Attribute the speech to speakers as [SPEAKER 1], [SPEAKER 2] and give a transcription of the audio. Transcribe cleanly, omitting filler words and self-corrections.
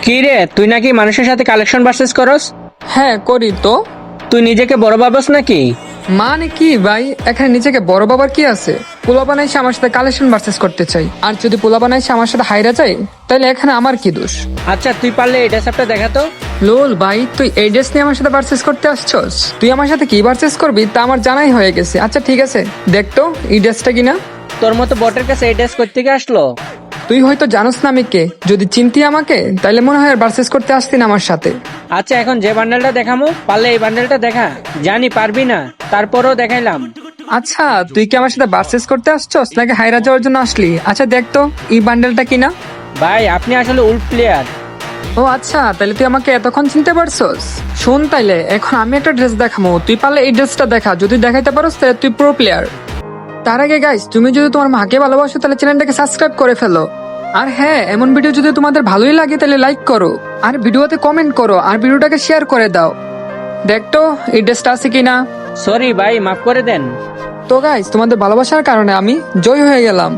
[SPEAKER 1] কি রে, তুই নাকি মানুষের সাথে কালেকশন ভার্সেস করস?
[SPEAKER 2] হ্যাঁ করি তো।
[SPEAKER 1] তুই নিজেকে বড় ভাবস নাকি?
[SPEAKER 2] মানে কি ভাই, এখানে নিজেকে বড় বাবার কি আছে? পোলাপান এসে আমার সাথে কালেকশন ভার্সেস করতে চাই, আর যদি পোলাপান এসে আমার সাথে হাইরা যায় তাহলে এখানে আমার কি দোষ?
[SPEAKER 1] আচ্ছা, তুই পারলে এই ড্রেসআপটা দেখাতো।
[SPEAKER 2] লোল ভাই, তুই এই ড্রেস নিয়ে আমার সাথে ভার্সেস করতে আসছস? তুই আমার সাথে কি ভার্সেস করবি তা আমার জানাই হয়ে গেছে। আচ্ছা ঠিক আছে, দেখ তো এই ড্রেসটা কিনা।
[SPEAKER 1] তোর মতো বটের কাছে এই ড্রেস করতে গিয়ে আসলো?
[SPEAKER 2] তুই হয়তো জানোস না আমি কে। যদি চিনতি আমাকে তাহলে মনে হয় ভার্সেস করতে আসতি না আমার সাথে।
[SPEAKER 1] আচ্ছা, এখন যে বান্ডেলটা দেখামো, পারলে এই বান্ডেলটা দেখা। জানি পারবি না, তারপরও দেখাইলাম।
[SPEAKER 2] আচ্ছা, তুই কি আমার সাথে ভার্সেস করতে আসছস নাকি হাইরা যাওয়ার জন্য আসলি? আচ্ছা দেখ তো এই বান্ডেলটা কিনা।
[SPEAKER 1] ভাই, আপনি আসলে উল্ট প্লেয়ার।
[SPEAKER 2] ও আচ্ছা, তাহলে তুই আমাকে এতক্ষণ চিনতে পারছস। শোন তাইলে এখন আমি একটা ড্রেস দেখাবো, তুই পারলে এই ড্রেসটা দেখা। যদি দেখাইতে পারোস তাহলে তুই প্রো প্লেয়ার। তার আগে গাইস, তুমি যদি তোমার মাকে ভালোবাসো তাহলে চ্যানেলটাকে সাবস্ক্রাইব করে ফেলো। আর হ্যাঁ, এমন ভিডিও যদি তোমাদের ভালোই লাগে তাহলে লাইক করো, আর ভিডিওতে কমেন্ট করো, আর ভিডিওটাকে শেয়ার করে দাও। দেখ তো এই ড্রেসটা আছে কিনা।
[SPEAKER 1] সরি ভাই, মাফ করে দেন।
[SPEAKER 2] তো গাইস, তোমাদের ভালোবাসার কারণে আমি জয় হয়ে গেলাম।